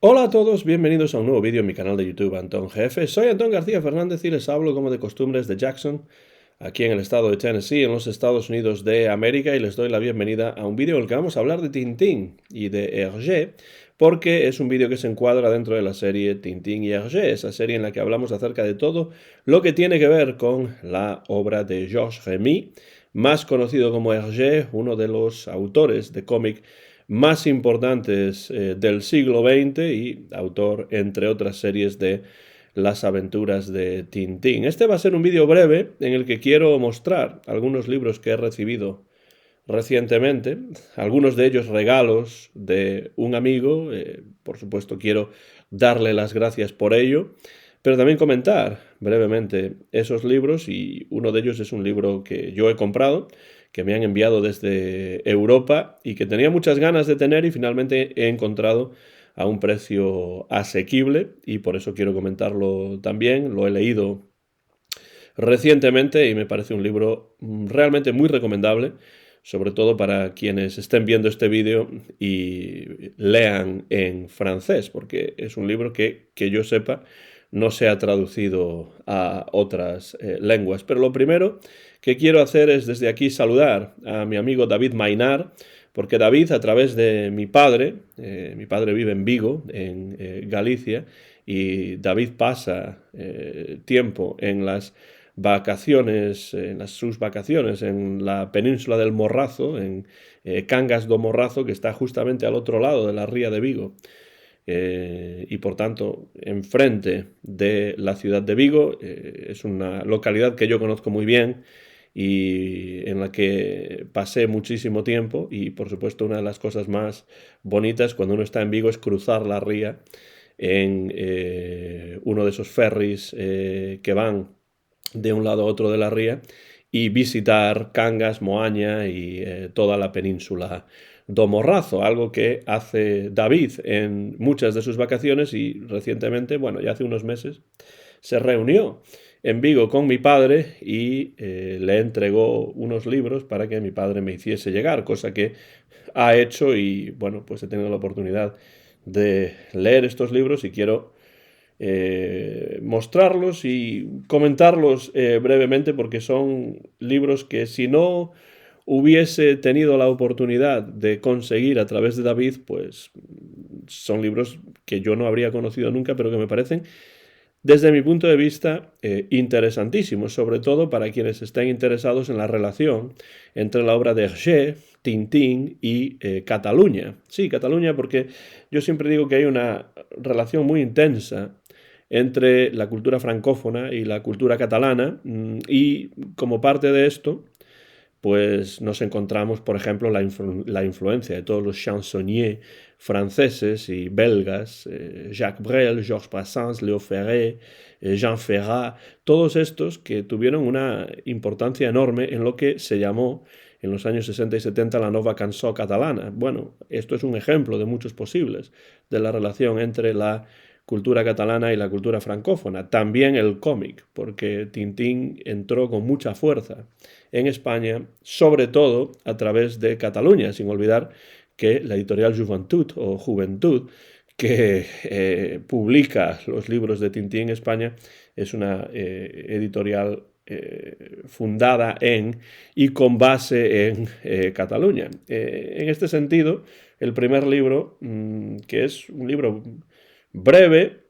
Hola a todos, bienvenidos a un nuevo vídeo en mi canal de YouTube Antón GF. Soy Antón García Fernández y les hablo como de costumbres de Jackson, aquí en el estado de Tennessee, en los Estados Unidos de América, y les doy la bienvenida a un vídeo en el que vamos a hablar de Tintín y de Hergé, porque es un vídeo que se encuadra dentro de la serie Tintín y Hergé, esa serie en la que hablamos acerca de todo lo que tiene que ver con la obra de Georges Remy, más conocido como Hergé, uno de los autores de cómic más importantes del siglo XX y autor, entre otras series, de las aventuras de Tintín. Este va a ser un vídeo breve en el que quiero mostrar algunos libros que he recibido recientemente, algunos de ellos regalos de un amigo, por supuesto quiero darle las gracias por ello, pero también comentar brevemente esos libros, y uno de ellos es un libro que yo he comprado, que me han enviado desde Europa y que tenía muchas ganas de tener y finalmente he encontrado a un precio asequible y por eso quiero comentarlo también. Lo he leído recientemente y me parece un libro realmente muy recomendable, sobre todo para quienes estén viendo este vídeo y lean en francés, porque es un libro que yo sepa no se ha traducido a otras lenguas. Pero lo primero que quiero hacer es desde aquí saludar a mi amigo David Mainar, porque David, a través de mi padre vive en Vigo, en Galicia, y David pasa tiempo en las vacaciones, en sus vacaciones en la península del Morrazo, en Cangas do Morrazo, que está justamente al otro lado de la ría de Vigo. Y por tanto, enfrente de la ciudad de Vigo, es una localidad que yo conozco muy bien y en la que pasé muchísimo tiempo, y por supuesto una de las cosas más bonitas cuando uno está en Vigo es cruzar la ría en uno de esos ferries que van de un lado a otro de la ría y visitar Cangas, Moaña y toda la península do Morrazo, algo que hace David en muchas de sus vacaciones y recientemente, bueno, ya hace unos meses, se reunió en Vigo con mi padre y le entregó unos libros para que mi padre me hiciese llegar, cosa que ha hecho y bueno, pues he tenido la oportunidad de leer estos libros y quiero mostrarlos y comentarlos brevemente porque son libros que si no hubiese tenido la oportunidad de conseguir a través de David, pues son libros que yo no habría conocido nunca, pero que me parecen, desde mi punto de vista, interesantísimos, sobre todo para quienes estén interesados en la relación entre la obra de Hergé, Tintín y Cataluña. Sí, Cataluña, porque yo siempre digo que hay una relación muy intensa entre la cultura francófona y la cultura catalana, y como parte de esto, pues nos encontramos, por ejemplo, la influencia de todos los chansonniers franceses y belgas, Jacques Brel, Georges Brassens, Léo Ferré, Jean Ferrat, todos estos que tuvieron una importancia enorme en lo que se llamó en los años 60 y 70 la nova cançó catalana. Bueno, esto es un ejemplo de muchos posibles de la relación entre la cultura catalana y la cultura francófona. También el cómic, porque Tintín entró con mucha fuerza en España, sobre todo a través de Cataluña, sin olvidar que la editorial Juventud o Juventud, que publica los libros de Tintín en España, es una editorial fundada en y con base en Cataluña. En este sentido, el primer libro, que es un libro breve,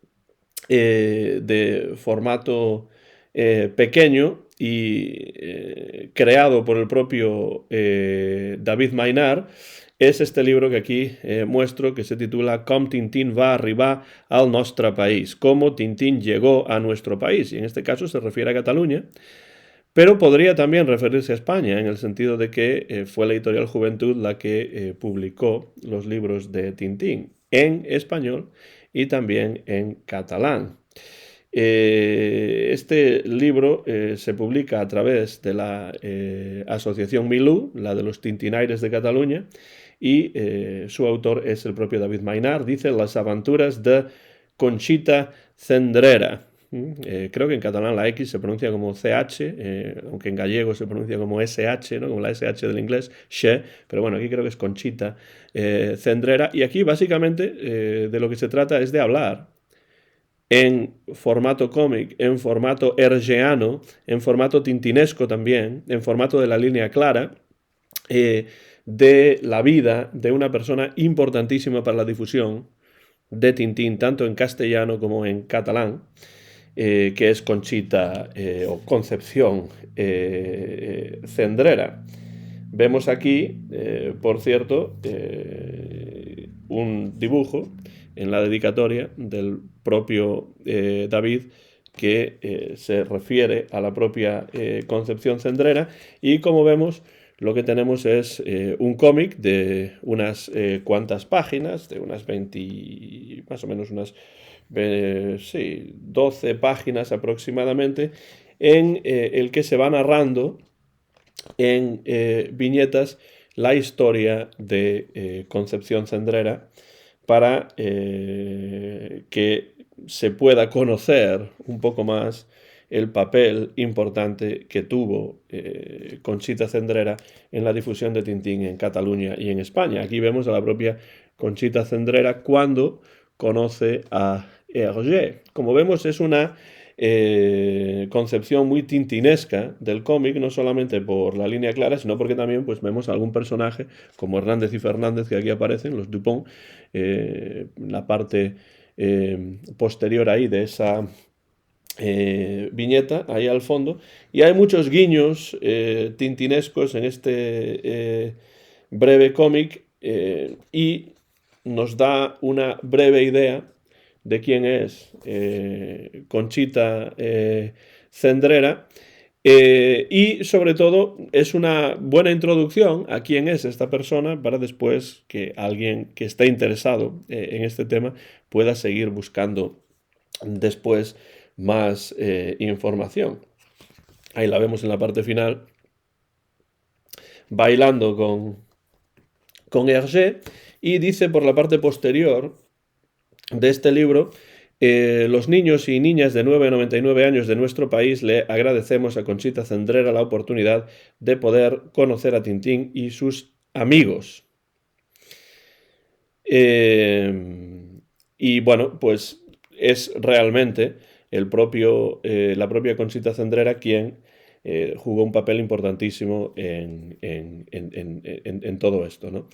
de formato pequeño y creado por el propio David Mainar, es este libro que aquí muestro, que se titula Com Tintín va arribar al nostre país, cómo Tintín llegó a nuestro país, y en este caso se refiere a Cataluña, pero podría también referirse a España, en el sentido de que fue la editorial Juventud la que publicó los libros de Tintín en español y también en catalán. Este libro se publica a través de la Asociación Milú, la de los Tintinaires de Cataluña, y su autor es el propio David Mainar. Dice Las aventuras de Conchita Cendrera. Creo que en catalán la X se pronuncia como CH, aunque en gallego se pronuncia como SH, ¿no? Como la SH del inglés, she, pero bueno, aquí creo que es Conchita Cendrera. Y aquí básicamente de lo que se trata es de hablar en formato cómic, en formato hergeano, en formato tintinesco también, en formato de la línea clara, eh, de la vida de una persona importantísima para la difusión de Tintín, tanto en castellano como en catalán, que es Conchita o Concepción Cendrera. Vemos aquí, por cierto, un dibujo en la dedicatoria del propio David que se refiere a la propia Concepción Cendrera, y como vemos lo que tenemos es un cómic de unas cuantas páginas, de unas 20, más o menos unas sí, 12 páginas aproximadamente, en el que se va narrando en viñetas la historia de Concepción Cendrera para que se pueda conocer un poco más el papel importante que tuvo Conchita Cendrera en la difusión de Tintín en Cataluña y en España. Aquí vemos a la propia Conchita Cendrera cuando conoce a Hergé. Como vemos, es una concepción muy tintinesca del cómic, no solamente por la línea clara, sino porque también pues, vemos algún personaje como Hernández y Fernández que aquí aparecen, los Dupont, la parte posterior ahí de esa viñeta, ahí al fondo, y hay muchos guiños tintinescos en este breve cómic y nos da una breve idea de quién es Conchita Cendrera, y sobre todo es una buena introducción a quién es esta persona para después que alguien que esté interesado en este tema pueda seguir buscando después más información. Ahí la vemos en la parte final bailando con Hergé, y dice por la parte posterior de este libro: los niños y niñas de 9 a 99 años de nuestro país le agradecemos a Conchita Cendrera la oportunidad de poder conocer a Tintín y sus amigos. Y bueno, pues es realmente la propia Conchita Cendrera quien jugó un papel importantísimo en todo esto, ¿no?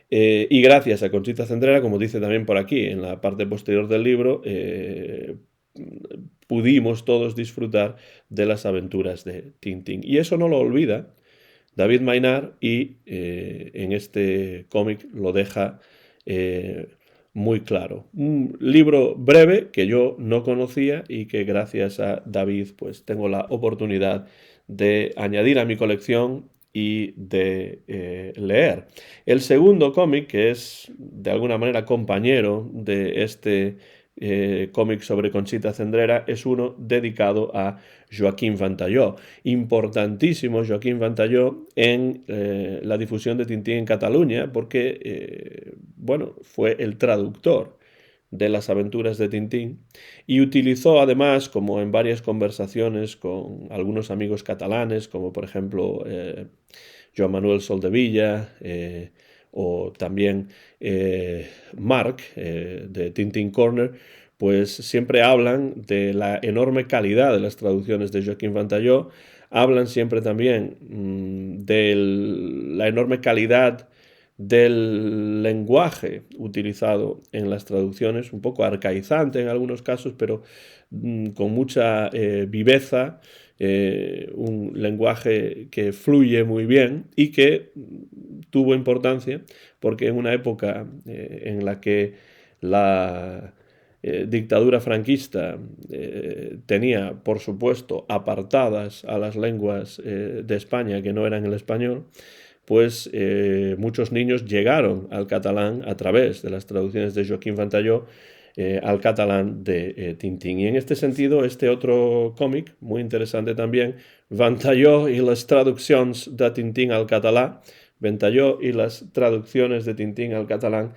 Y gracias a Conchita Cendrera, como dice también por aquí, en la parte posterior del libro, pudimos todos disfrutar de las aventuras de Tintín. Y eso no lo olvida David Maynard, y en este cómic lo deja muy claro. Un libro breve que yo no conocía y que gracias a David pues tengo la oportunidad de añadir a mi colección y de leer. El segundo cómic, que es de alguna manera compañero de este cómic sobre Conchita Cendrera, es uno dedicado a Joaquín Ventalló. Importantísimo Joaquín Ventalló en la difusión de Tintín en Cataluña, porque bueno, fue el traductor de las aventuras de Tintín, y utilizó además, como en varias conversaciones con algunos amigos catalanes, como por ejemplo Joan Manuel Soldevilla, o también Marc de Tintín Corner, pues siempre hablan de la enorme calidad de las traducciones de Joaquín Ventalló, hablan siempre también de la enorme calidad del lenguaje utilizado en las traducciones, un poco arcaizante en algunos casos, pero con mucha viveza, un lenguaje que fluye muy bien y que tuvo importancia porque en una época en la que la dictadura franquista tenía, por supuesto, apartadas a las lenguas de España que no eran el español, pues muchos niños llegaron al catalán a través de las traducciones de Joaquín Ventalló al catalán de Tintín. Y en este sentido, este otro còmic, muy interesante también, Ventalló y las traducciones de Tintín al català, Ventalló y las traducciones de Tintín al catalán,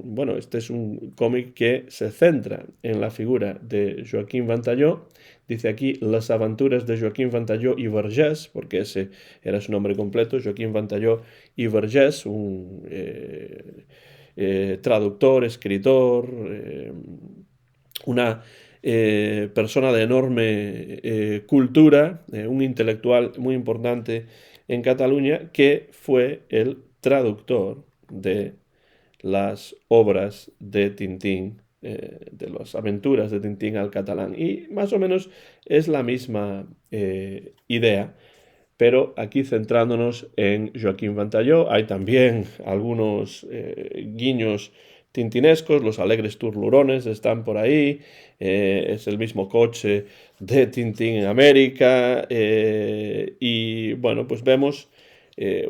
bueno, este es un cómic que se centra en la figura de Joaquín Ventalló. Dice aquí Las aventuras de Joaquín Ventalló y Vergés, porque ese era su nombre completo, Joaquín Ventalló y Vergés, un traductor, escritor, una persona de enorme cultura, un intelectual muy importante en Cataluña, que fue el traductor de las obras de Tintín, de las aventuras de Tintín al catalán. Y más o menos es la misma idea, pero aquí centrándonos en Joaquín Ventalló, hay también algunos guiños tintinescos, los alegres turlurones están por ahí, es el mismo coche de Tintín en América, y bueno, pues vemos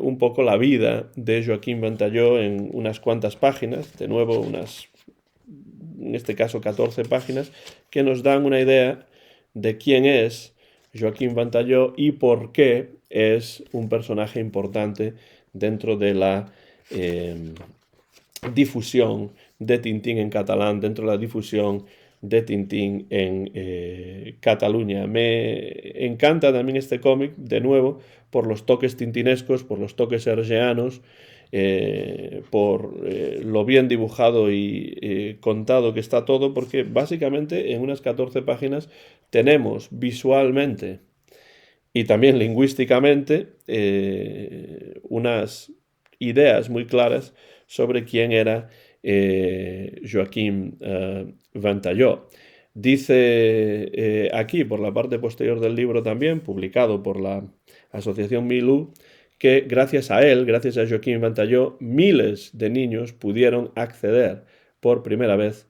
un poco la vida de Joaquín Ventalló en unas cuantas páginas, de nuevo en este caso 14 páginas, que nos dan una idea de quién es Joaquín Ventalló y por qué es un personaje importante dentro de la difusión de Tintín en catalán, dentro de la difusión de Tintín en Cataluña. Me encanta también este cómic, de nuevo, por los toques tintinescos, por los toques hergéanos, por lo bien dibujado y contado que está todo, porque básicamente en unas 14 páginas tenemos visualmente y también lingüísticamente unas ideas muy claras sobre quién era Joaquín Ventalló. Dice aquí, por la parte posterior del libro también, publicado por la Asociación Milú, que gracias a él, gracias a Joaquín Ventalló, miles de niños pudieron acceder por primera vez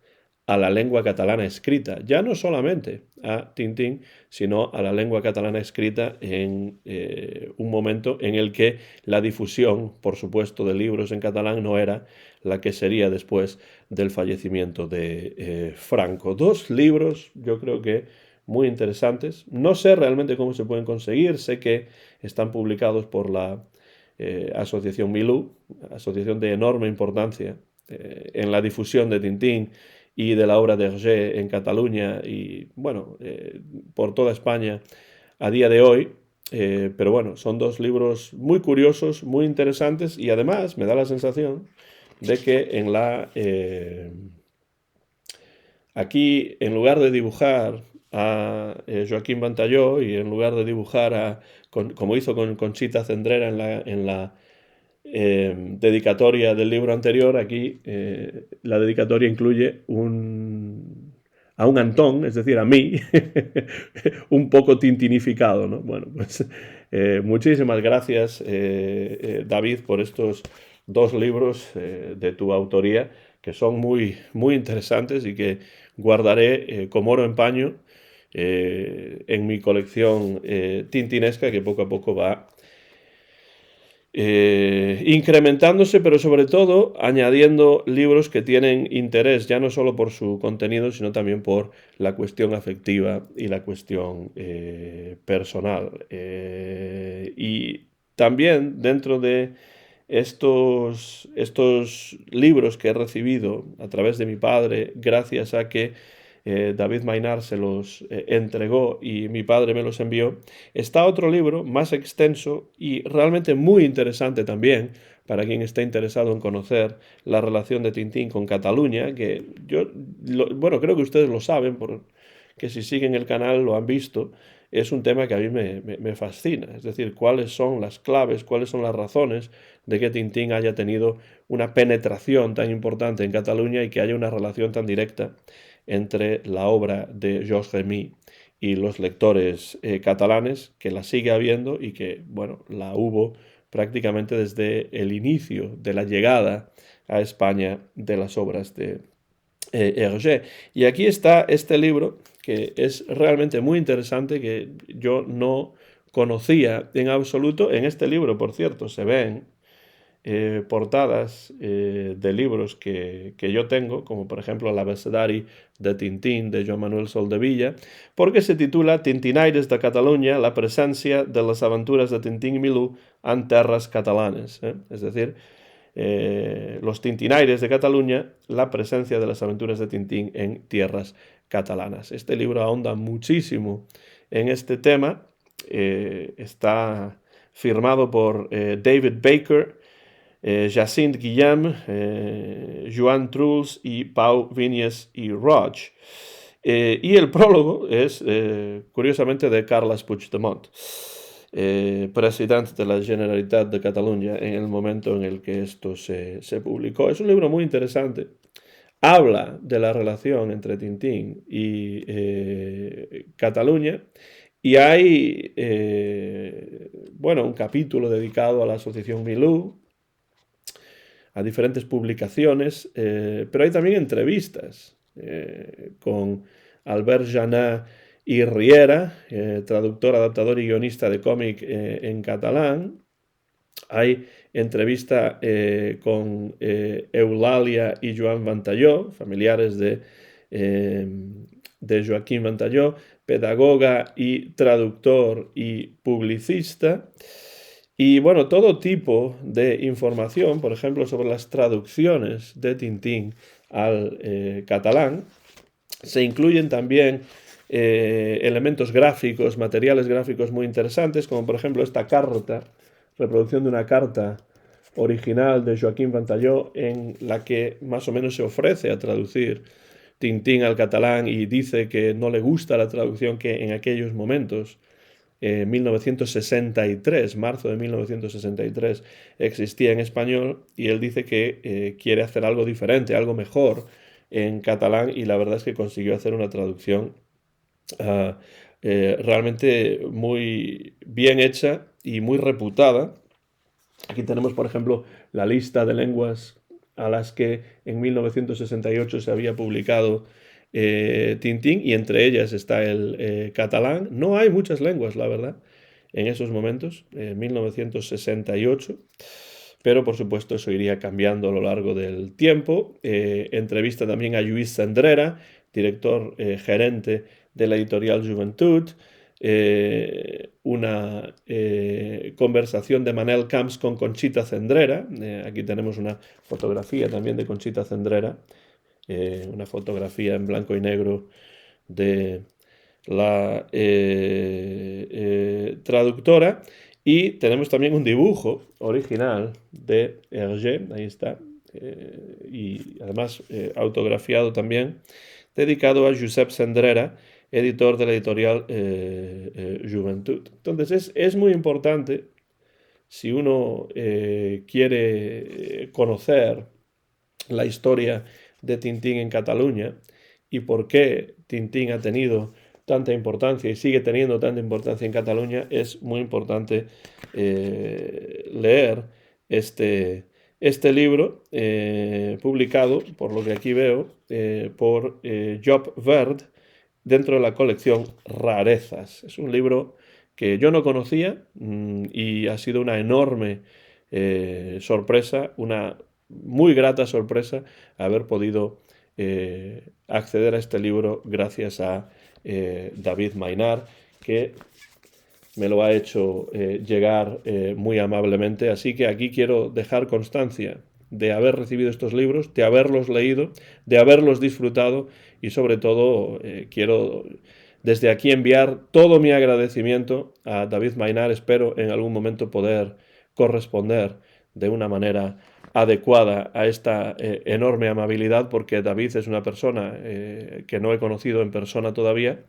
a la lengua catalana escrita, ya no solamente a Tintín, sino a la lengua catalana escrita en un momento en el que la difusión, por supuesto, de libros en catalán no era la que sería después del fallecimiento de Franco. Dos libros, yo creo que muy interesantes. No sé realmente cómo se pueden conseguir, sé que están publicados por la Asociación Milú, asociación de enorme importancia en la difusión de Tintín y de la obra de Hergé en Cataluña y, bueno, por toda España a día de hoy. Pero bueno, son dos libros muy curiosos, muy interesantes y además me da la sensación de que aquí, en lugar de dibujar a Joaquín Ventalló y en lugar de dibujar como hizo con Conchita Cendrera en la dedicatoria del libro anterior, aquí la dedicatoria incluye a un Antón, es decir, a mí, un poco tintinificado, ¿no? Bueno, pues muchísimas gracias, David, por estos dos libros de tu autoría, que son muy, muy interesantes y que guardaré como oro en paño en mi colección tintinesca, que poco a poco va incrementándose, pero sobre todo añadiendo libros que tienen interés, ya no solo por su contenido, sino también por la cuestión afectiva y la cuestión personal. Y también dentro de estos libros que he recibido a través de mi padre, gracias a que David Maynard se los entregó y mi padre me los envió, está otro libro más extenso y realmente muy interesante también para quien esté interesado en conocer la relación de Tintín con Cataluña, que bueno, creo que ustedes lo saben, porque si siguen el canal lo han visto, es un tema que a mí me fascina, es decir, cuáles son las claves, cuáles son las razones de que Tintín haya tenido una penetración tan importante en Cataluña y que haya una relación tan directa entre la obra de Georges Remy y los lectores catalanes, que la sigue habiendo y que, bueno, la hubo prácticamente desde el inicio de la llegada a España de las obras de Hergé. Y aquí está este libro, que es realmente muy interesante, que yo no conocía en absoluto. En este libro, por cierto, se ven portadas de libros que yo tengo, como por ejemplo l'Abecedari de Tintín de Joan Manuel Soldevilla, porque se titula Tintinaires de Catalunya, la presència de les aventures de Tintín i Milú en terres catalanes. Es decir, los Tintinaires de Cataluña, la presencia de las aventuras de Tintín en tierras catalanas. Este libro ahonda muchísimo en este tema. Está firmado por David Baker, Jacinthe Guillem, Joan Truls y Pau Vinyes y Roig. Y el prólogo es, curiosamente, de Carles Puigdemont, presidente de la Generalitat de Cataluña en el momento en el que esto se publicó. Es un libro muy interesante. Habla de la relación entre Tintín y Cataluña. Y hay, bueno, un capítulo dedicado a la Asociación Milú, a diferentes publicaciones, pero hay también entrevistas con Albert Janá y Riera, traductor, adaptador y guionista de cómic en catalán. Hay entrevista con Eulàlia y Joan Ventalló, familiares de Joaquín Ventalló, pedagoga y traductor y publicista. Y bueno, todo tipo de información, por ejemplo, sobre las traducciones de Tintín al catalán. Se incluyen también elementos gráficos, materiales gráficos muy interesantes, como por ejemplo esta carta, reproducción de una carta original de Joaquín Ventalló, en la que más o menos se ofrece a traducir Tintín al catalán y dice que no le gusta la traducción que en aquellos momentos, 1963, marzo de 1963, existía en español, y él dice que quiere hacer algo diferente, algo mejor en catalán, y la verdad es que consiguió hacer una traducción realmente muy bien hecha y muy reputada. Aquí tenemos, por ejemplo, la lista de lenguas a las que en 1968 se había publicado Tintín, y entre ellas está el catalán. No hay muchas lenguas, la verdad, en esos momentos, 1968, pero por supuesto eso iría cambiando a lo largo del tiempo. Entrevista también a Lluís Cendrera, director gerente de la editorial Juventud. Una conversación de Manel Camps con Conchita Cendrera. Aquí tenemos una fotografía también de Conchita Cendrera, una fotografía en blanco y negro de la traductora. Y tenemos también un dibujo original de Hergé, ahí está, y además autografiado también, dedicado a Josep Cendrera, editor de la editorial Juventud. Entonces es muy importante, si uno quiere conocer la historia de Tintín en Cataluña y por qué Tintín ha tenido tanta importancia y sigue teniendo tanta importancia en Cataluña, es muy importante leer este libro, publicado, por lo que aquí veo, por Job Verd, dentro de la colección Rarezas. Es un libro que yo no conocía, y ha sido una enorme sorpresa, una muy grata sorpresa haber podido acceder a este libro gracias a David Maynard, que me lo ha hecho llegar muy amablemente. Así que aquí quiero dejar constancia de haber recibido estos libros, de haberlos leído, de haberlos disfrutado, y sobre todo quiero desde aquí enviar todo mi agradecimiento a David Maynard. Espero en algún momento poder corresponder de una manera adecuada a esta enorme amabilidad, porque David es una persona que no he conocido en persona todavía,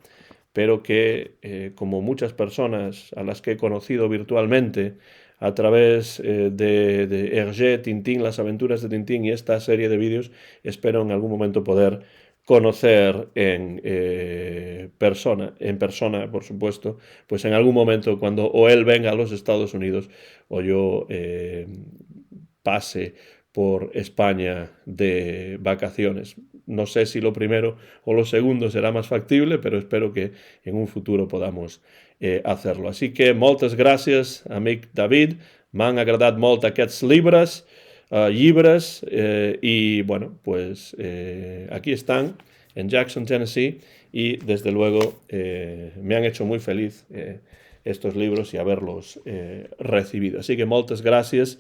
pero que, como muchas personas a las que he conocido virtualmente a través de Hergé, Tintín, las aventuras de Tintín y esta serie de vídeos, espero en algún momento poder conocer en persona, por supuesto, pues en algún momento cuando o él venga a los Estados Unidos o yo pase por España de vacaciones. No sé si lo primero o lo segundo será más factible, pero espero que en un futuro podamos hacerlo. Así que moltes gràcies, amic David. M'han agradat molt aquests llibres, y bueno, pues aquí están en Jackson, Tennessee, y desde luego me han hecho muy feliz estos libros y haberlos recibido. Así que moltes gràcies.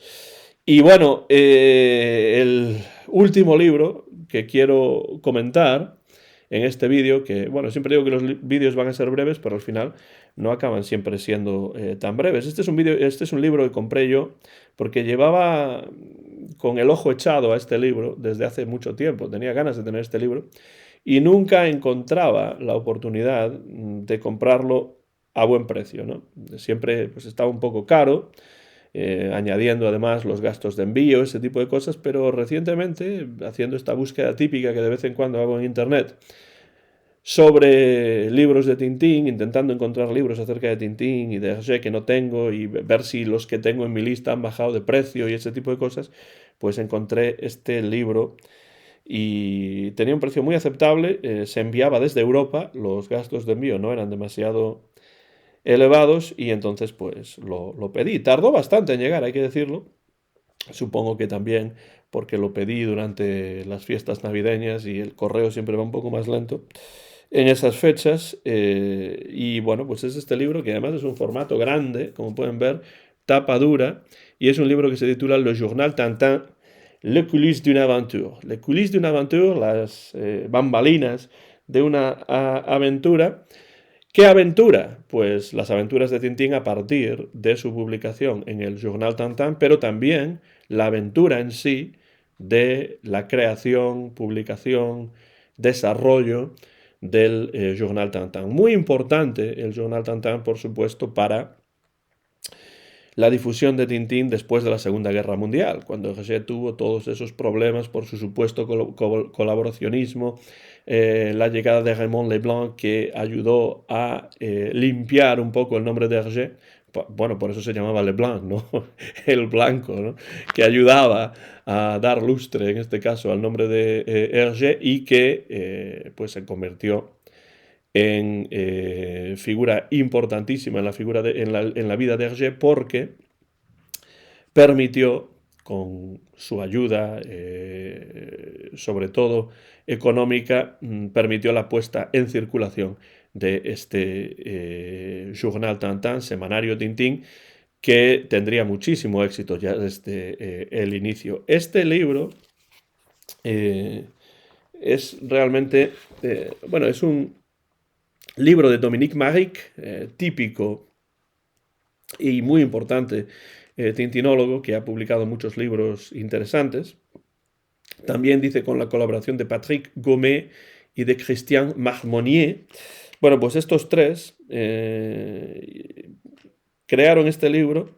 Y bueno, el último libro que quiero comentar en este vídeo, que bueno, siempre digo que los vídeos van a ser breves, pero al final no acaban siempre siendo tan breves. Este es un libro que compré yo porque llevaba con el ojo echado a este libro desde hace mucho tiempo, tenía ganas de tener este libro y nunca encontraba la oportunidad de comprarlo a buen precio, ¿no? Siempre pues estaba un poco caro, añadiendo además los gastos de envío, ese tipo de cosas, pero recientemente, haciendo esta búsqueda típica que de vez en cuando hago en internet sobre libros de Tintín, intentando encontrar libros acerca de Tintín y de Hergé que no tengo y ver si los que tengo en mi lista han bajado de precio y ese tipo de cosas, pues encontré este libro y tenía un precio muy aceptable, se enviaba desde Europa, los gastos de envío no eran demasiado elevados y entonces pues lo pedí. Tardó bastante en llegar, hay que decirlo. Supongo que también porque lo pedí durante las fiestas navideñas y el correo siempre va un poco más lento en esas fechas. Y bueno, pues es este libro que además es un formato grande, como pueden ver, tapa dura, y es un libro que se titula Le Journal Tintin, Le coulisses d'une aventure. Le coulisses d'une aventure, las bambalinas de una aventura. ¿Qué aventura? Pues las aventuras de Tintín a partir de su publicación en el Journal Tintin, pero también la aventura en sí de la creación, publicación, desarrollo del Journal Tintin. Muy importante el Journal Tintin, por supuesto, para la difusión de Tintín después de la Segunda Guerra Mundial, cuando Hergé tuvo todos esos problemas por su supuesto colaboracionismo, la llegada de Raymond Leblanc que ayudó a limpiar un poco el nombre de Hergé. Bueno, por eso se llamaba Leblanc, ¿no? El blanco, ¿no? Que ayudaba a dar lustre, en este caso, al nombre de Hergé y que pues se convirtió en figura importantísima en en la vida de Hergé porque permitió, con su ayuda, sobre todo económica, permitió la puesta en circulación de este Journal Tintin, semanario Tintín, que tendría muchísimo éxito ya desde el inicio. Este libro es realmente, bueno, es un libro de Dominique Maric, típico y muy importante tintinólogo, que ha publicado muchos libros interesantes. También dice con la colaboración de Patrick Gomet y de Christian Marmonnier. Bueno, pues estos tres crearon este libro.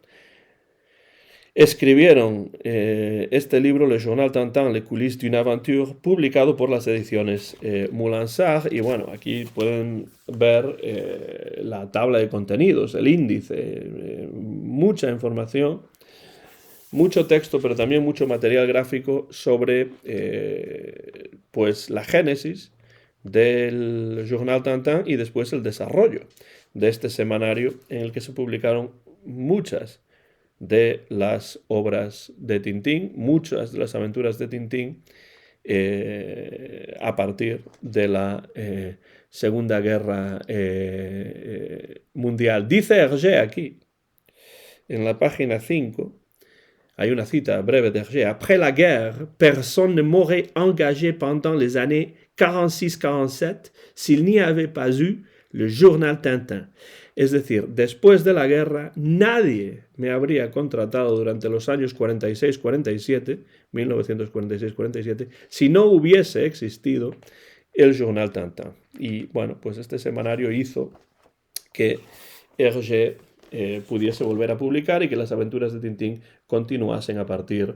Escribieron este libro, Le Journal Tintin, Les coulisses d'une aventure, publicado por las ediciones Moulin Sarr. Y bueno, aquí pueden ver la tabla de contenidos, el índice, mucha información, mucho texto, pero también mucho material gráfico sobre pues la génesis del Journal Tintin y después el desarrollo de este semanario en el que se publicaron muchas de las obras de Tintín, muchas de las aventuras de Tintín a partir de la Segunda Guerra Mundial. Dice Hergé aquí, en la página 5, hay una cita breve d'Hergé. Après la guerre, personne ne m'aurait engagé pendant les années 46-47 s'il n'y avait pas eu le journal Tintin. Es decir, después de la guerra, nadie me habría contratado durante los años 46-47, 1946-47, si no hubiese existido el Journal Tintin. Y bueno, pues este semanario hizo que Hergé pudiese volver a publicar y que las aventuras de Tintín continuasen a partir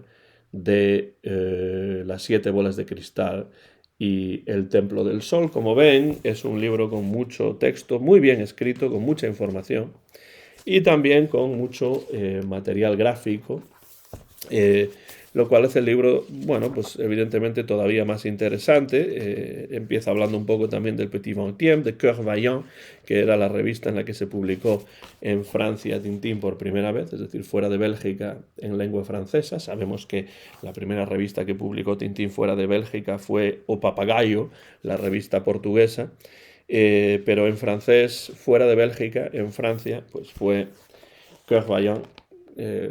de Las Siete Bolas de Cristal y El Templo del Sol. Como ven, es un libro con mucho texto, muy bien escrito, con mucha información y también con mucho material gráfico, lo cual hace el libro, bueno, pues evidentemente todavía más interesante. Empieza hablando un poco también del Petit Vingtième, de Coeur Vaillant, que era la revista en la que se publicó en Francia Tintín por primera vez, es decir, fuera de Bélgica en lengua francesa. Sabemos que la primera revista que publicó Tintín fuera de Bélgica fue O Papagayo, la revista portuguesa, pero en francés, fuera de Bélgica, en Francia, pues fue Coeur Vaillant,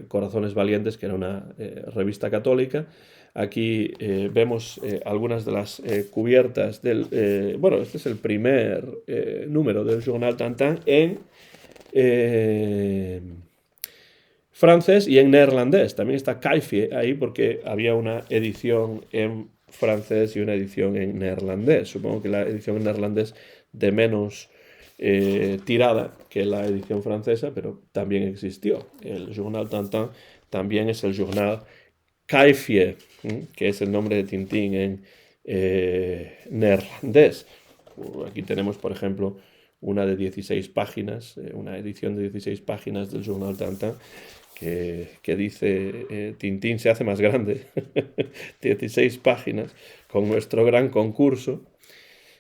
Corazones Valientes, que era una revista católica. Aquí vemos algunas de las cubiertas del... bueno, este es el primer número del Journal Tintin en francés y en neerlandés. También está Caifie ahí porque había una edición en francés y una edición en neerlandés. Supongo que la edición en neerlandés de menos tirada que la edición francesa, pero también existió. El Journal Tintin también es el Journal Caifie, que es el nombre de Tintín en neerlandés. Aquí tenemos, por ejemplo, una de 16 páginas, una edición de 16 páginas del Journal Tintin, que dice Tintín se hace más grande, 16 páginas, con nuestro gran concurso.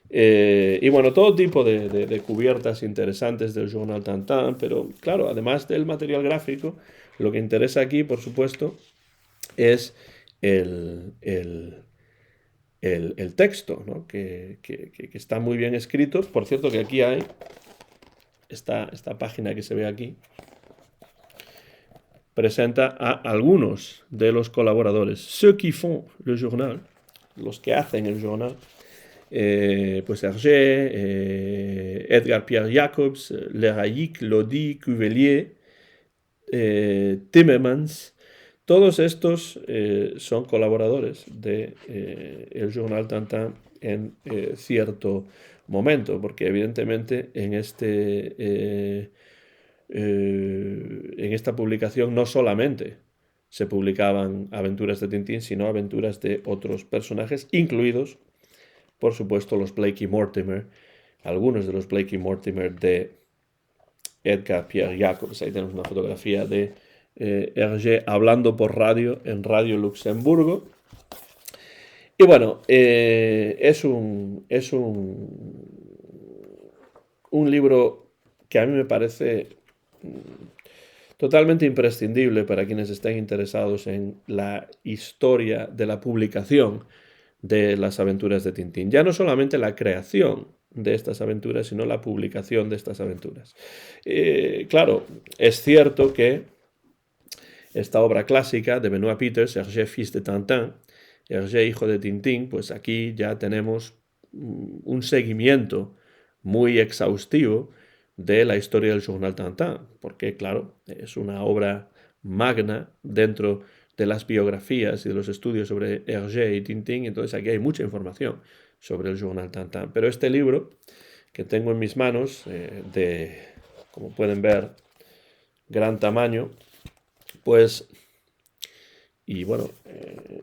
Y bueno, todo tipo de cubiertas interesantes del Journal Tintin, pero claro, además del material gráfico, lo que interesa aquí, por supuesto, es el texto, ¿no? que está muy bien escrito. Por cierto que aquí hay esta página que se ve aquí, presenta a algunos de los colaboradores, ceux qui font le journal, los que hacen el journal, pues Hergé, Edgar Pierre Jacobs, Leraillic, Lodi, Cuvelier, Timmermans. Todos estos son colaboradores de el Journal Tintin en cierto momento, porque evidentemente en esta publicación no solamente se publicaban aventuras de Tintín, sino aventuras de otros personajes, incluidos, por supuesto, los Blake y Mortimer, algunos de los Blake y Mortimer de Edgar Pierre Jacobs. Ahí tenemos una fotografía de Hergé hablando por radio en Radio Luxemburgo. Y bueno, es un libro que a mí me parece totalmente imprescindible para quienes estén interesados en la historia de la publicación de las aventuras de Tintín. Ya no solamente la creación de estas aventuras, sino la publicación de estas aventuras. Claro, es cierto que esta obra clásica de Benoît Peters, Hergé, fils de Tintin, Hergé, hijo de Tintín, pues aquí ya tenemos un seguimiento muy exhaustivo de la historia del Journal Tintin, porque claro, es una obra magna dentro de las biografías y de los estudios sobre Hergé y Tintín, entonces aquí hay mucha información sobre el Journal Tintin. Pero este libro que tengo en mis manos, como pueden ver, gran tamaño, pues, y bueno,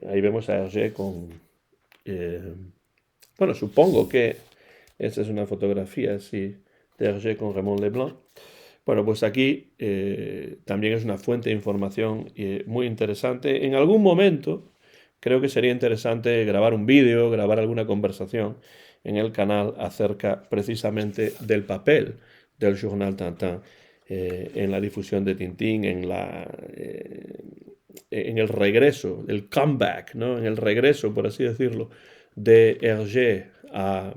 ahí vemos a Hergé con, bueno, supongo que esta es una fotografía así de Hergé con Raymond Leblanc. Bueno, pues aquí también es una fuente de información muy interesante. En algún momento creo que sería interesante grabar un vídeo, grabar alguna conversación en el canal acerca precisamente del papel del Journal Tintin en la difusión de Tintín, en el regreso, el comeback, ¿no? En el regreso, por así decirlo, de Hergé a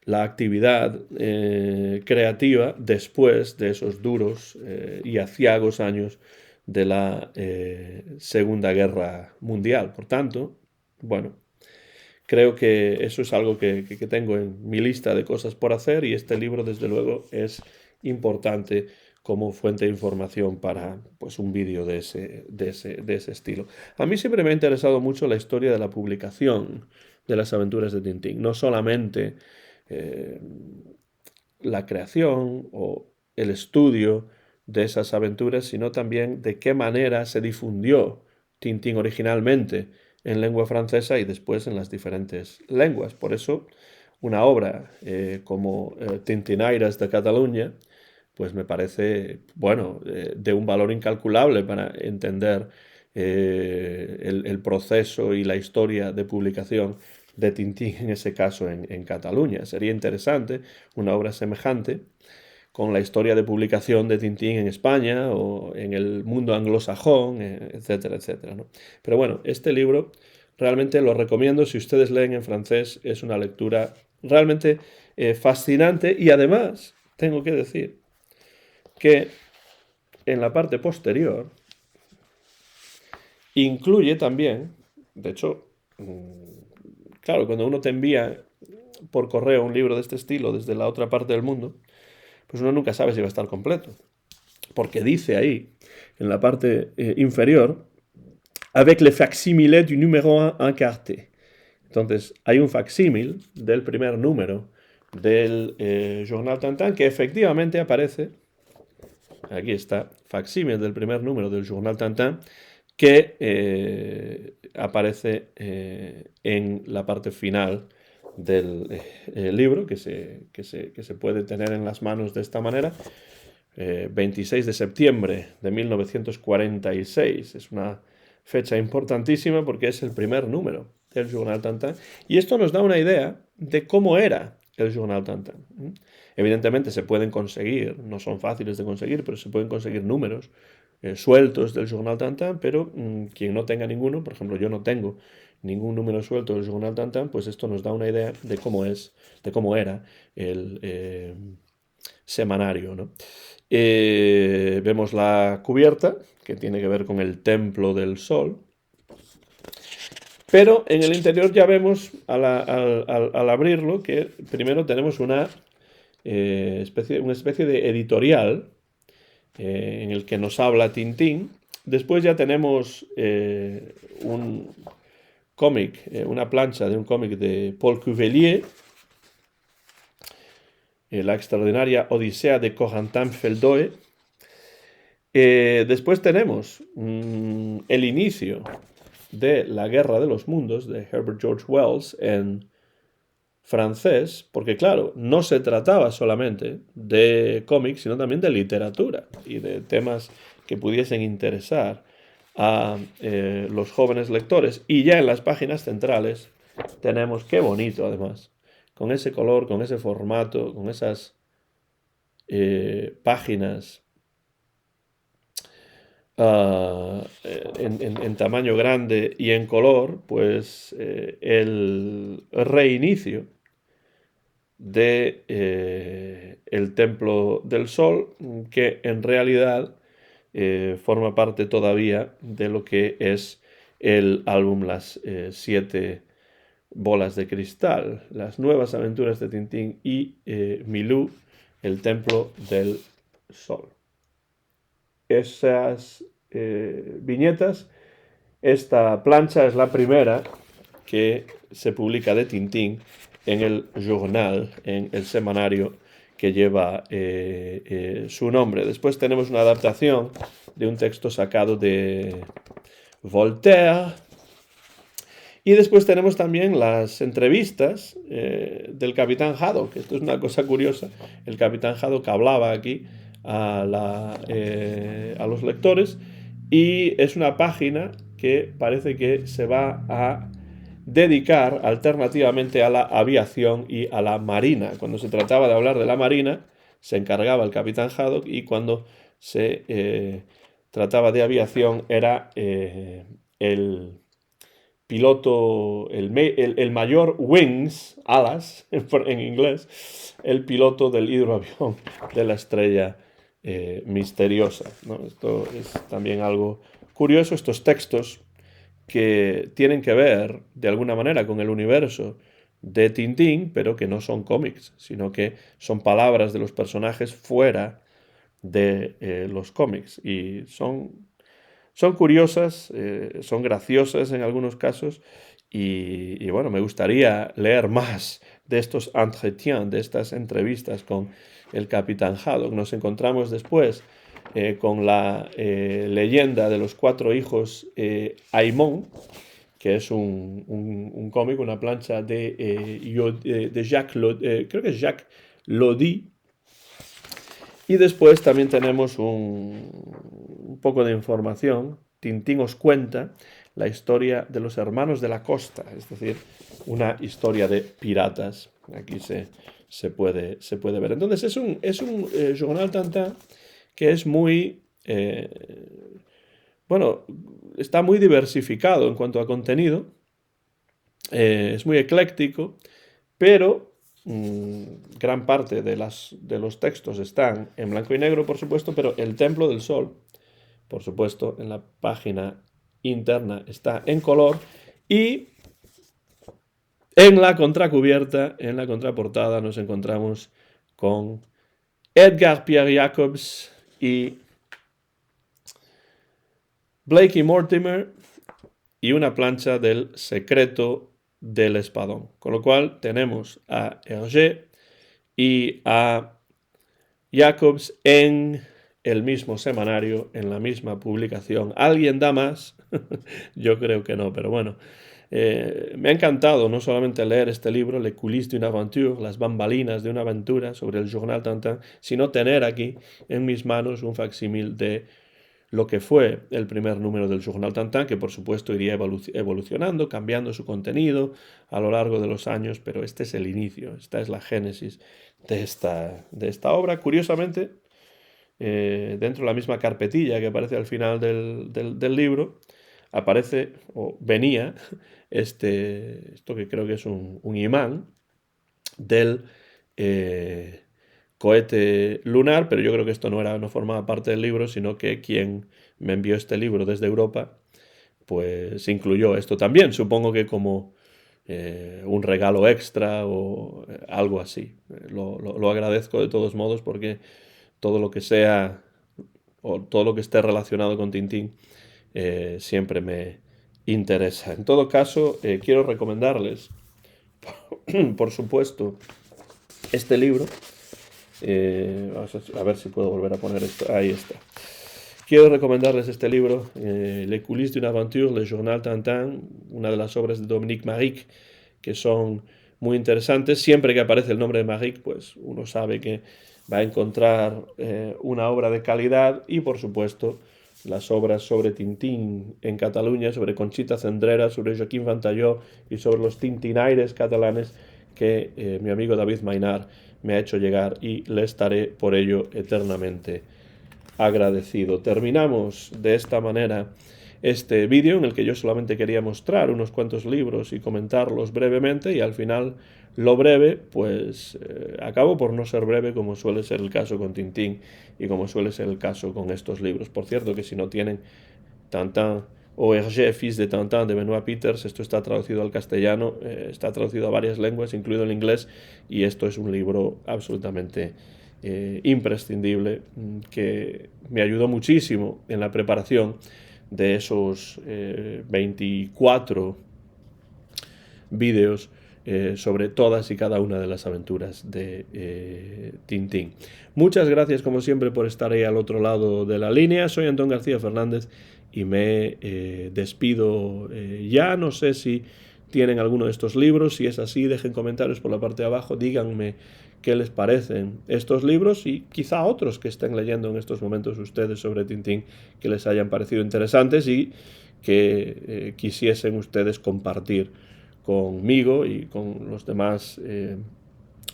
la actividad creativa después de esos duros y aciagos años de la Segunda Guerra Mundial. Por tanto, bueno, creo que eso es algo que tengo en mi lista de cosas por hacer, y este libro, desde luego, es importante como fuente de información para pues, un vídeo de ese estilo. A mí siempre me ha interesado mucho la historia de la publicación de las aventuras de Tintín, no solamente la creación o el estudio de esas aventuras, sino también de qué manera se difundió Tintín originalmente en lengua francesa y después en las diferentes lenguas. Por eso, una obra como Tintinaires de Cataluña, pues me parece, bueno, de un valor incalculable para entender el proceso y la historia de publicación de Tintín, en ese caso en Cataluña. Sería interesante una obra semejante con la historia de publicación de Tintín en España o en el mundo anglosajón, etcétera, etcétera, ¿no? Pero bueno, este libro realmente lo recomiendo si ustedes leen en francés. Es una lectura realmente fascinante, y además tengo que decir que en la parte posterior, incluye también, de hecho, claro, cuando uno te envía por correo un libro de este estilo desde la otra parte del mundo, pues uno nunca sabe si va a estar completo. Porque dice ahí, en la parte inferior, avec le facsimile du numéro 1 encarté. Entonces, hay un facsímil del primer número del Journal Tintin que efectivamente aparece. Aquí está, facsímil del primer número del Journal Tintin que aparece en la parte final del libro, que se puede tener en las manos de esta manera. 26 de septiembre de 1946. Es una fecha importantísima porque es el primer número del Journal Tintin. Y esto nos da una idea de cómo era el Journal Tintin. Evidentemente se pueden conseguir, no son fáciles de conseguir, pero se pueden conseguir números sueltos del Journal Tintin, pero quien no tenga ninguno, por ejemplo yo no tengo ningún número suelto del Journal Tintin, pues esto nos da una idea de cómo era el semanario, ¿no? Vemos la cubierta, que tiene que ver con el templo del sol. Pero en el interior ya vemos, al abrirlo, que primero tenemos una especie de editorial en el que nos habla Tintín. Después ya tenemos un cómic, una plancha de un cómic de Paul Cuvelier, la extraordinaria Odisea de Corentin Feldoe. Después tenemos el inicio de La Guerra de los Mundos de Herbert George Wells en francés, porque claro, no se trataba solamente de cómics, sino también de literatura y de temas que pudiesen interesar a los jóvenes lectores. Y ya en las páginas centrales tenemos, qué bonito además, con ese color, con ese formato, con esas páginas en tamaño grande y en color, pues el reinicio de el Templo del Sol, que en realidad forma parte todavía de lo que es el álbum Las 7 bolas de cristal, las nuevas aventuras de Tintín y Milou, el Templo del Sol. Esas viñetas, esta plancha es la primera que se publica de Tintín en el Journal, en el semanario que lleva su nombre. Después tenemos una adaptación de un texto sacado de Voltaire. Y después tenemos también las entrevistas del Capitán Haddock. Esto es una cosa curiosa. El Capitán Haddock hablaba aquí a los lectores y es una página que parece que se va a dedicar alternativamente a la aviación y a la marina. Cuando se trataba de hablar de la marina, se encargaba el Capitán Haddock, y cuando se trataba de aviación era el piloto, el mayor Wings, alas en inglés, el piloto del hidroavión de la estrella misteriosa, ¿no? Esto es también algo curioso, estos textos que tienen que ver de alguna manera con el universo de Tintín, pero que no son cómics, sino que son palabras de los personajes fuera de los cómics, y son curiosas, son graciosas en algunos casos, y bueno, me gustaría leer más de estos entretiens, de estas entrevistas con el Capitán Haddock. Nos encontramos después con la leyenda de los 4 hijos Aymon, que es un cómic, una plancha de Jacques creo que es Jacques Lodi. Y después también tenemos un poco de información. Tintín os cuenta la historia de los hermanos de la costa, es decir, una historia de piratas. Aquí se puede ver. Entonces es un Journal Tintin que es muy, bueno, está muy diversificado en cuanto a contenido, es muy ecléctico, pero gran parte de los textos están en blanco y negro, por supuesto, pero el Templo del Sol, por supuesto, en la página interna está en color, y en la contracubierta, en la contraportada, nos encontramos con Edgar Pierre Jacobs y Blakey Mortimer y una plancha del Secreto del Espadón. Con lo cual tenemos a Hergé y a Jacobs en el mismo semanario, en la misma publicación. ¿Alguien da más? Yo creo que no, pero bueno. Me ha encantado no solamente leer este libro, Les coulisses d'une aventure, las bambalinas de una aventura sobre el Journal Tintin, sino tener aquí en mis manos un facsímil de lo que fue el primer número del Journal Tintin, que por supuesto iría evolucionando, cambiando su contenido a lo largo de los años, pero este es el inicio, esta es la génesis de esta obra. Curiosamente, dentro de la misma carpetilla que aparece al final del libro, aparece, o venía, esto que creo que es un imán del cohete lunar, pero yo creo que esto no formaba parte del libro, sino que quien me envió este libro desde Europa, pues incluyó esto también, supongo que como un regalo extra o algo así. Lo agradezco de todos modos, porque todo lo que sea o todo lo que esté relacionado con Tintín siempre me interesa. En todo caso, quiero recomendarles, por supuesto, este libro. Vamos a ver si puedo volver a poner esto. Ahí está. Quiero recomendarles este libro, Les coulisses d'une aventure, Le Journal Tintin, una de las obras de Dominique Maric, que son muy interesantes. Siempre que aparece el nombre de Maric, pues uno sabe que va a encontrar una obra de calidad, y por supuesto las obras sobre Tintín en Cataluña, sobre Conchita Cendrera, sobre Joaquín Ventalló y sobre los tintinaires catalanes que mi amigo David Maynard me ha hecho llegar, y le estaré por ello eternamente agradecido. Terminamos de esta manera este vídeo, en el que yo solamente quería mostrar unos cuantos libros y comentarlos brevemente, y al final lo breve pues acabo por no ser breve, como suele ser el caso con Tintín y como suele ser el caso con estos libros. Por cierto, que si no tienen Tintin o Hergé, fils de Tintin, de Benoit Peters, esto está traducido al castellano, está traducido a varias lenguas, incluido el inglés, y esto es un libro absolutamente imprescindible, que me ayudó muchísimo en la preparación de esos 24 vídeos sobre todas y cada una de las aventuras de Tintín. Muchas gracias, como siempre, por estar ahí al otro lado de la línea. Soy Antón García Fernández y me despido ya. No sé si tienen alguno de estos libros. Si es así, dejen comentarios por la parte de abajo, díganme qué les parecen estos libros, y quizá otros que estén leyendo en estos momentos ustedes sobre Tintín, que les hayan parecido interesantes y que quisiesen ustedes compartir conmigo y con los demás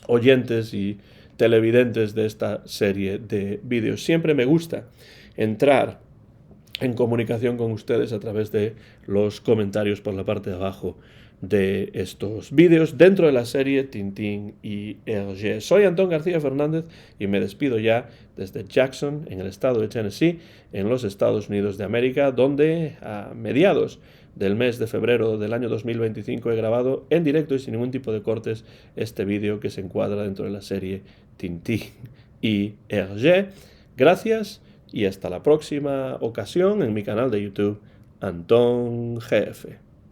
oyentes y televidentes de esta serie de vídeos. Siempre me gusta entrar en comunicación con ustedes a través de los comentarios por la parte de abajo de estos vídeos dentro de la serie Tintín y Hergé. Soy Antón García Fernández y me despido ya desde Jackson, en el estado de Tennessee, en los Estados Unidos de América, donde a mediados del mes de febrero del año 2025 he grabado en directo y sin ningún tipo de cortes este vídeo, que se encuadra dentro de la serie Tintín y Hergé. Gracias y hasta la próxima ocasión en mi canal de YouTube, Antón GF.